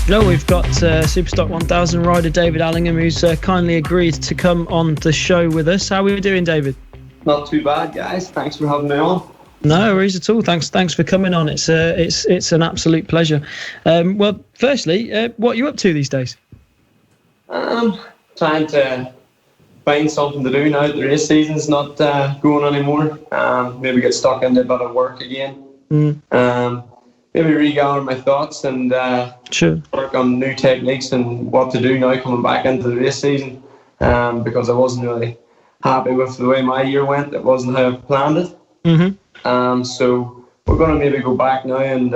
No, we've got Superstock 1000 rider David Allingham, who's kindly agreed to come on the show with us. How are we doing, David? Not too bad, guys. Thanks for having me on. No worries at all. Thanks for coming on. It's an absolute pleasure. Well, firstly, what are you up to these days? Trying to find something to do now that the race season's not going anymore. Maybe get stuck into a bit of work again. Maybe regather my thoughts and work on new techniques and what to do now coming back into the race season. Because I wasn't really happy with the way my year went. It wasn't how I planned it. So we're going to maybe go back now and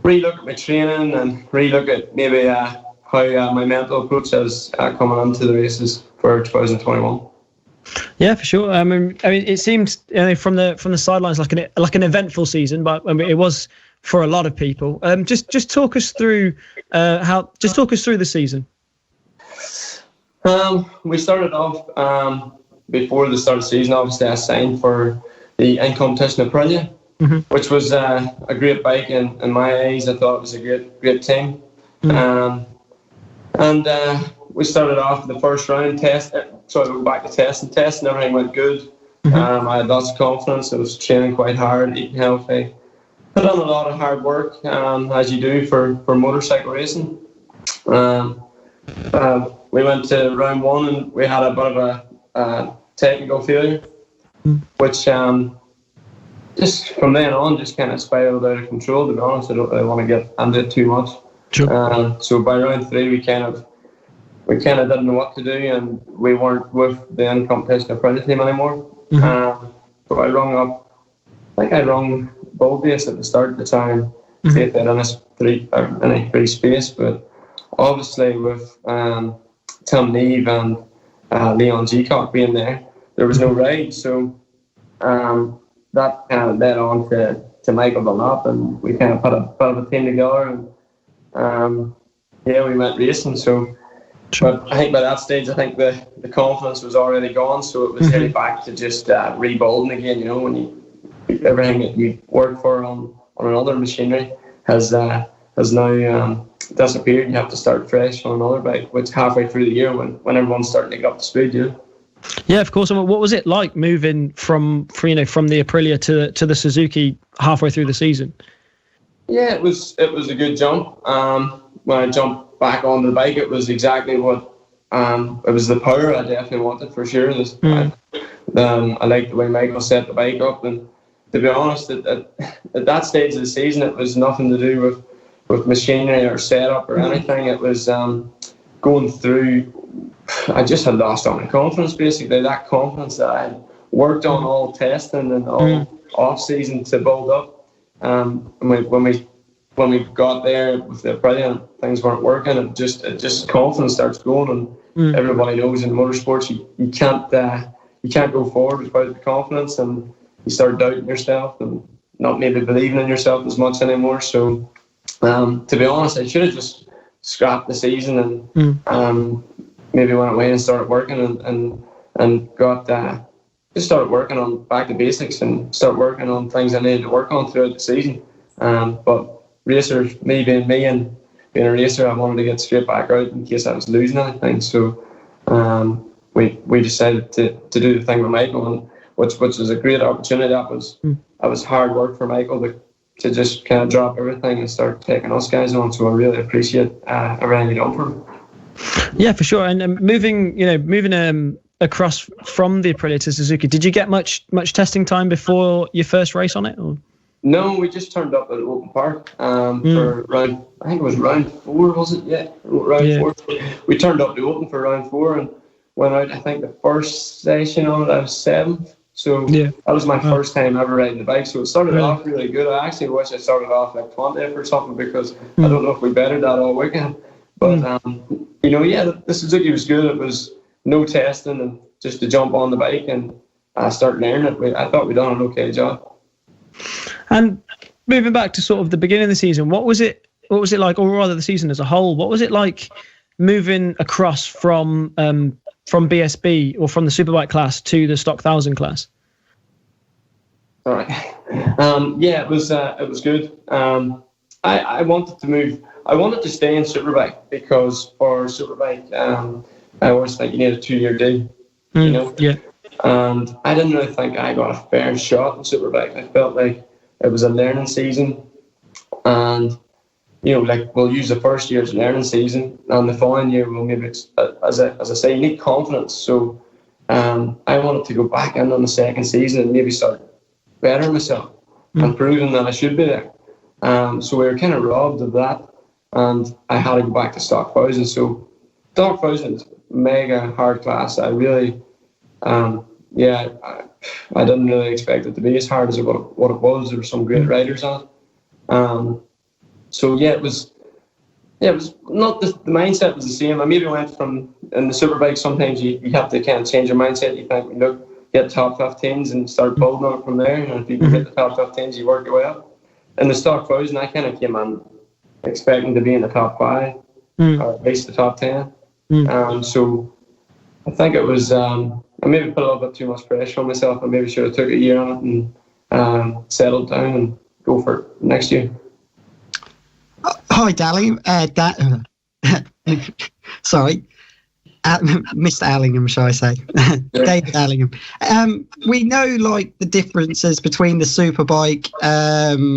relook at my training and relook at maybe how my mental approach is coming into the races for 2021. Yeah, for sure. I mean, it seems from the sidelines like an eventful season, but I mean, it was for a lot of people. Just talk us through the season. We started off before the start of the season. Obviously, I signed for the in-competition Aprilia, which was a great bike in my eyes. I thought it was a great team. And we started off the first round test. So I went back to test, and everything went good. I had lots of confidence. I was training quite hard, eating healthy. Put on a lot of hard work, as you do for motorcycle racing. We went to round one and we had a bit of a technical failure, which just from then on just kind of spiraled out of control. To be honest, I don't really want to get into it too much. So by round three, we kind of didn't know what to do, and we weren't with the in-competition Aprilia team anymore. So I rung Bulbase at the start to try and take that in a free space, but obviously with Tim Neve and Leon Geacock being there was no ride, so that kind of led on to Michael Dunlop, and we kind of put a bit of a team together, and we went racing. So, but I think by that stage, I think the confidence was already gone, so it was really back to just rebuilding again. When everything that you work for on another machinery has now disappeared. You have to start fresh on another bike, which halfway through the year when everyone's starting to get up to speed. Yeah, of course. And what was it like moving from the Aprilia to the Suzuki halfway through the season? Yeah, it was a good jump. When I jumped back onto the bike, it was exactly what it was the power I definitely wanted for sure. I liked the way Michael set the bike up, and to be honest, at that stage of the season, it was nothing to do with machinery or setup or anything. It was going through. I just had lost all my confidence, basically. That confidence that I had worked on all testing and all off season to build up. When we got there with the Aprilia, things weren't working. It just confidence starts going, and everybody knows in motorsports you can't go forward without the confidence, and you start doubting yourself and not maybe believing in yourself as much anymore. So, to be honest, I should have just scrapped the season and maybe went away and started working and got just started working on back to basics and start working on things I needed to work on throughout the season. But racers, me being me and being a racer, I wanted to get straight back out in case I was losing anything. So we decided to do the thing with Michael, and which was a great opportunity. That was hard work for Michael to just kind of drop everything and start taking us guys on. So I really appreciate everything you done for him. Yeah, for sure. And moving across from the Aprilia to Suzuki, did you get much testing time before your first race on it? Or? No, we just turned up at Open Park for round. I think it was round 4, was it? Yeah, round 4. We turned up to Open for round 4 and went out. I think the first session on it, I was 7th. So that was my first time ever riding the bike. So it started off really good. I actually wish I started off like 20th or something, because I don't know if we bettered that all weekend. But the Suzuki was good. It was no testing and just to jump on the bike and start learning it. I thought we'd done an okay job. And moving back to sort of the beginning of the season, what was it like, or rather the season as a whole? What was it like moving across from BSB or from the Superbike class to the Stock 1000 class? All right. It was good. I wanted to move. I wanted to stay in Superbike because for Superbike, I always think you need a 2-year deal, you know? Yeah. And I didn't really think I got a fair shot in Superbike. I felt like it was a learning season, and you know, like we'll use the first year as a learning season, and the following year we'll maybe, as I say, you need confidence. So I wanted to go back in on the second season and maybe start bettering myself and proving that I should be there. So we were kind of robbed of that, and I had to go back to Stock 1000. So Stock 1000 is mega hard class. I really, I didn't really expect it to be as hard as what it was. There were some great riders on it. So it was not the mindset was the same. I maybe went from, in the Superbike, sometimes you have to kind of change your mindset. You think, look, get top 15s and start building on it from there. And if you can get the top 15s, you work your way up. In the Stock 1000, I kind of came in expecting to be in the top 5, or at least the top 10. So I think it was, I maybe put a little bit too much pressure on myself. I maybe should have took a year on it and settled down and go for it next year. Hi, Dally. Sorry. Mr. Allingham, shall I say? David Allingham. We know like the differences between the Superbike,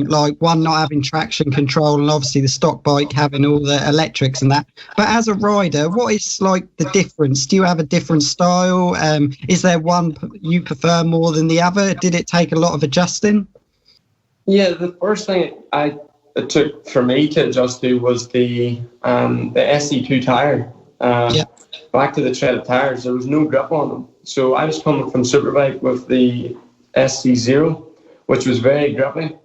like one not having traction control and obviously the stock bike having all the electrics and that. But as a rider, what is like the difference? Do you have a different style? Is there one you prefer more than the other? Did it take a lot of adjusting? Yeah, the first thing it took for me to adjust to was the SC2 tire. Back to the treaded tires, there was no grip on them. So I was coming from Superbike with the SC0, which was very grippy.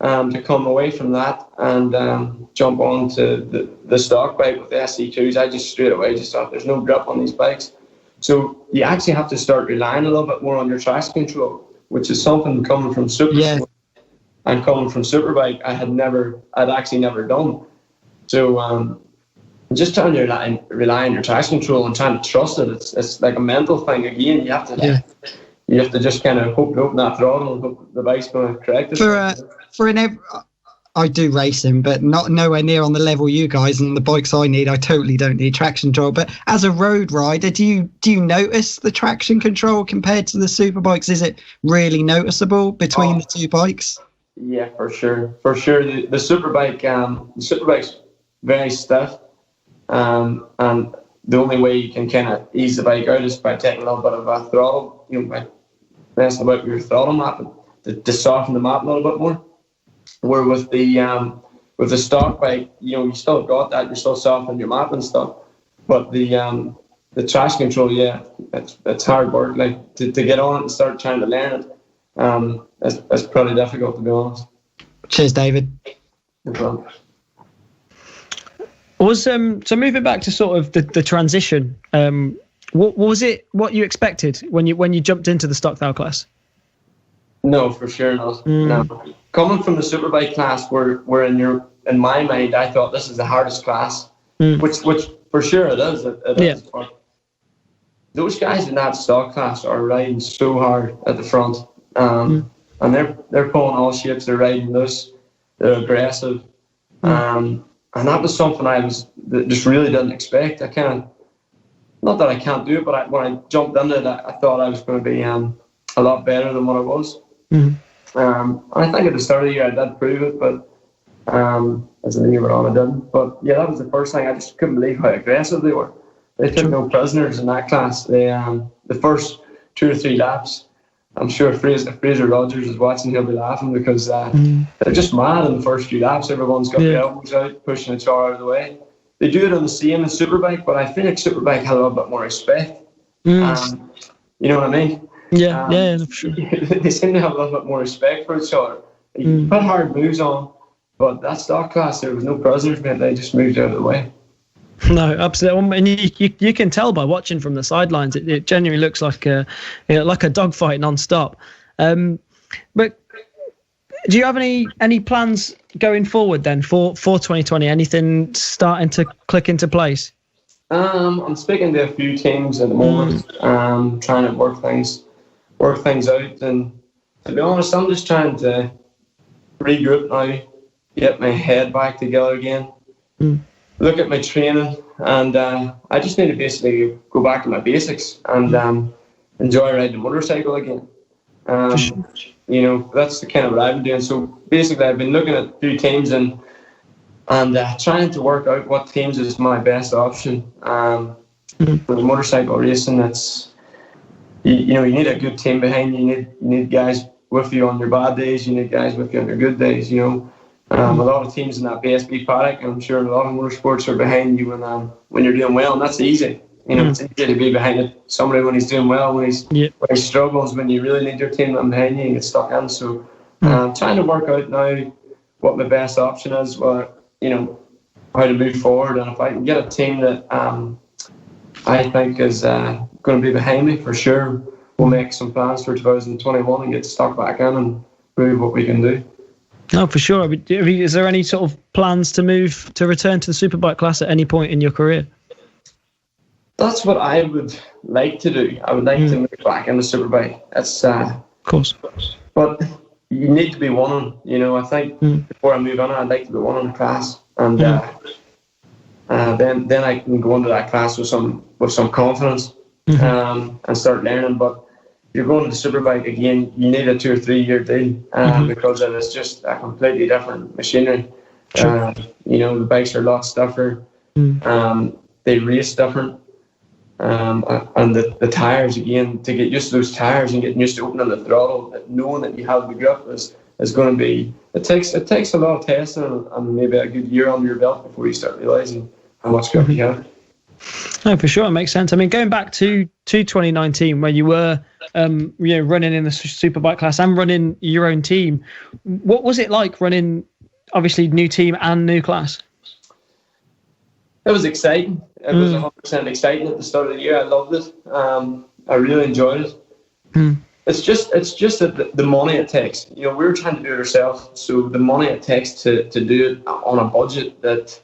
To come away from that and jump on to the stock bike with the SC2s, I just straight away just thought there's no grip on these bikes. So you actually have to start relying a little bit more on your traction control, which is something coming from Superbike and coming from Superbike I'd actually never done. So just trying to rely on your traction control and trying to trust it. It's like a mental thing again. You have to just kind of hope to open that throttle and hope the bike's going to correct it. I do racing, but nowhere near on the level you guys, and the bikes I need, I totally don't need traction control. But as a road rider, do you notice the traction control compared to the Superbikes? Is it really noticeable between the two bikes? Yeah, for sure. The Superbike's very stiff. And the only way you can kind of ease the bike out is by taking a little bit of a throttle, by messing about with your throttle map to soften the map a little bit more. Where with the stock bike, you still got that, you're still softening your map and stuff. But the traction control, it's hard work. Like to get on it and start trying to learn it, it's pretty difficult, to be honest. Cheers, David. No problem. So moving back to sort of the transition, what was it? What you expected when you jumped into the stock style class? No, for sure not. No, coming from the Superbike class, where in my mind, I thought this is the hardest class, which for sure it is. It is. But those guys in that stock class are riding so hard at the front, and they're pulling all shapes. They're riding loose. They're aggressive. And that was something that just really didn't expect. Not that I can't do it, but when I jumped into it, I thought I was going to be a lot better than what I was. I think at the start of the year I did prove it, but as the year went on I didn't. But yeah, that was the first thing. I just couldn't believe how aggressive they were. They took no prisoners in that class. They the first 2 or 3 laps, I'm sure if Fraser Rogers is watching, he'll be laughing because they're just mad in the first few laps. Everyone's got their elbows out, pushing each other out of the way. They do it on the same in Superbike, but I feel like Superbike had a little bit more respect. You know what I mean? Yeah, for sure. They seem to have a little bit more respect for each other. You put hard moves on, but that stock class, there was no prisoners, man. They just moved out of the way. No, absolutely. And you can tell by watching from the sidelines, it genuinely looks like a dogfight non-stop. But do you have any plans going forward then for 2020? Anything starting to click into place? I'm speaking to a few teams at the moment, trying to work things out. And to be honest, I'm just trying to regroup now, get my head back together again. look at my training, and I just need to basically go back to my basics and enjoy riding a motorcycle again. You know, that's the kind of what I've been doing. So basically, I've been looking at 2 teams and trying to work out what teams is my best option. With motorcycle racing, that's you need a good team behind you. You need guys with you on your bad days. You need guys with you on your good days. You know, a lot of teams in that BSB paddock, I'm sure a lot of motorsports are behind you when you're doing well, and that's easy. You know, it's easy to be behind somebody when he's doing well. When he struggles, when you really need your team behind you, and get stuck in. So, trying to work out now what my best option is. You know, how to move forward, and if I can get a team that I think is going to be behind me for sure, we'll make some plans for 2021 and get stuck back in and prove what we can do. No, for sure. Is there any sort of plans to return to the Superbike class at any point in your career? That's what I would like to do. I would like to move back in the Superbike. That's of course. But you need to be winning. You know, I think before I move on, I'd like to be winning the class, and then I can go into that class with some confidence and start learning. But if you're going to the Superbike again, you need a 2 or 3 year deal because it is just a completely different machinery. You know, the bikes are a lot stiffer. They race different. And the tyres, again, to get used to those tyres and getting used to opening the throttle, knowing that you have the grip is going to be, it takes a lot of testing and maybe a good year under your belt before you start realising how much grip you have. No, for sure, it makes sense. I mean, going back to 2019, where you were running in the Superbike class and running your own team, what was it like running, obviously, new team and new class? It was exciting. It was 100% exciting at the start of the year. I loved it. I really enjoyed it. It's just that the money it takes. You know, we were trying to do it ourselves, so the money it takes to do it on a budget, that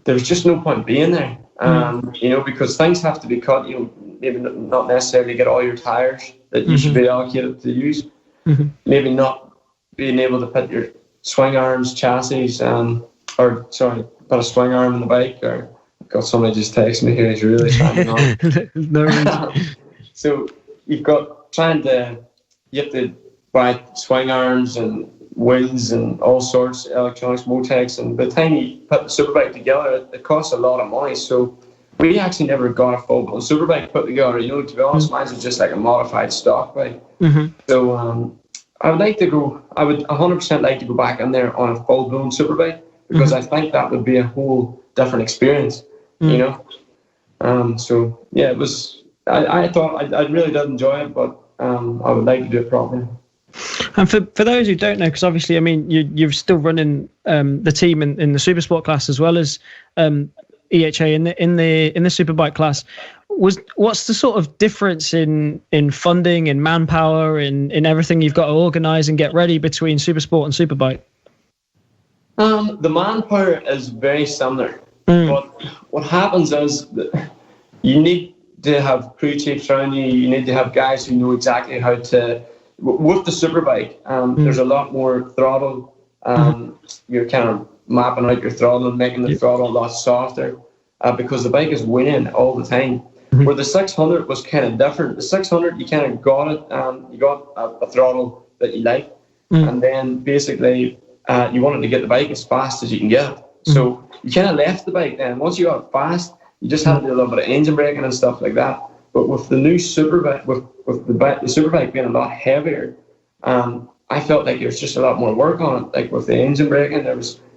there's just no point being there. You know, because things have to be cut. You know, maybe not necessarily get all your tyres that you should be allocated to use. Maybe not being able to put your swing arms, chassis, put a swing arm in the bike. Or got somebody just texting me here. He's really trying on. So you have to buy swing arms and wheels and all sorts of electronics, Motex, and by the time you put the Superbike together, it costs a lot of money. So we actually never got a full-blown Superbike put together. You know, to be honest, mine was just like a modified stock bike. So I would 100% like to go back in there on a full-blown Superbike, because I think that would be a whole different experience, you know. So yeah, it was. I thought I really did enjoy it, but I would like to do it properly. And for those who don't know, because obviously, I mean, you're still running the team in the Supersport class as well as EHA in the Superbike class. What's the sort of difference in funding, in manpower, in everything you've got to organise and get ready between Supersport and Superbike? The manpower is very similar, but what happens is that you need to have crew chiefs around you. You need to have guys who know exactly how to. With the Superbike, there's a lot more throttle. You're kind of mapping out your throttle and making the throttle a lot softer because the bike is winning all the time. Where the 600 was kind of different. The 600, you kind of got it. You got a throttle that you like, and then basically you wanted to get the bike as fast as you can get it. So you kind of left the bike then. Once you got it fast, you just had to do a little bit of engine braking and stuff like that. But with the new Superbike, with the Superbike being a lot heavier, I felt like there was just a lot more work on it. Like with the engine braking,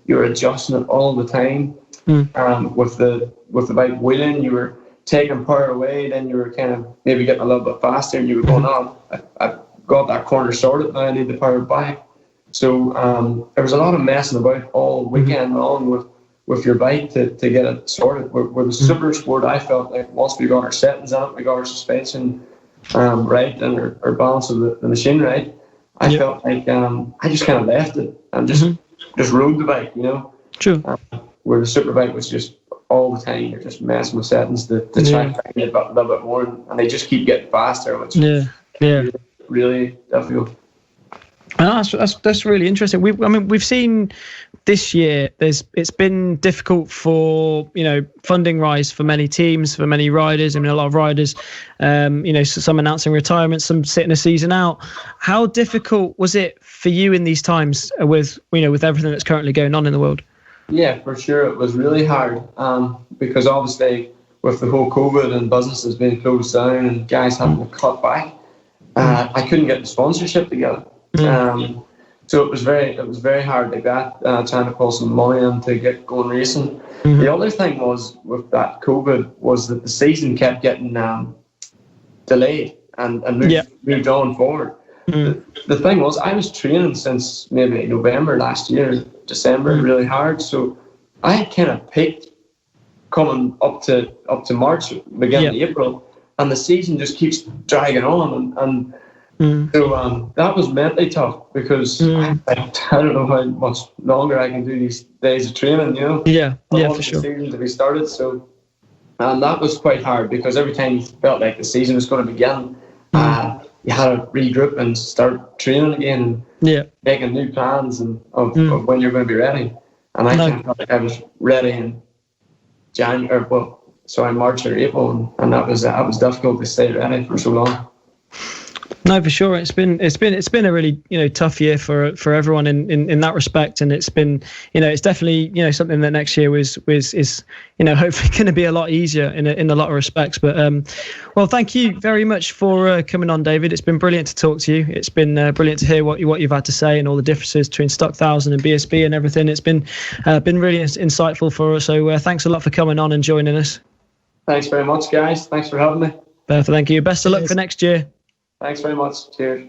you were adjusting it all the time. With the bike wheeling, you were taking power away. Then you were kind of maybe getting a little bit faster, and you were going on. I got that corner sorted. Now I need the power back. So there was a lot of messing about all weekend long with your bike to get it sorted. With the Super Sport, I felt like once we got our settings on it, we got our suspension right and our balance of the machine right, I felt like I just kind of left it and just rode the bike, you know. True. Where the Superbike was just all the time, you're just messing with settings to try and get a little bit more, and they just keep getting faster, which is really difficult. That's really interesting. We've seen this year it's been difficult for, you know, funding rise for many teams, for many riders. I mean, a lot of riders, you know, some announcing retirement, some sitting a season out. How difficult was it for you in these times with, you know, with everything that's currently going on in the world? Yeah, for sure. It was really hard because obviously with the whole COVID and businesses being closed down and guys having to cut back, I couldn't get the sponsorship together. So it was very hard to get, trying to pull some money in to get going racing. The other thing was with that COVID was that the season kept getting delayed and moved on forward. The thing was, I was training since maybe November last year, December, really hard. So I had kind of peaked coming up to March, beginning of April, and the season just keeps dragging on. And so that was mentally tough because I don't know how much longer I can do these days of training, you know? Yeah, for The sure. season to be started. So that was quite hard because every time you felt like the season was going to begin, you had to regroup and start training again, and making new plans and of when you're going to be ready. And I felt like I was ready in March or April, and that was difficult to stay ready for so long. No, for sure. It's been a really, you know, tough year for everyone in that respect, and it's been, you know, it's definitely, you know, something that next year is you know, hopefully going to be a lot easier in a lot of respects. But well, thank you very much for coming on, David. It's been brilliant to talk to you. It's been brilliant to hear what you've had to say and all the differences between Stock 1000 and BSB and everything. It's been really insightful for us. So thanks a lot for coming on and joining us. Thanks very much, guys. Thanks for having me. Thank you. Best of luck for next year. Thanks very much. Cheers.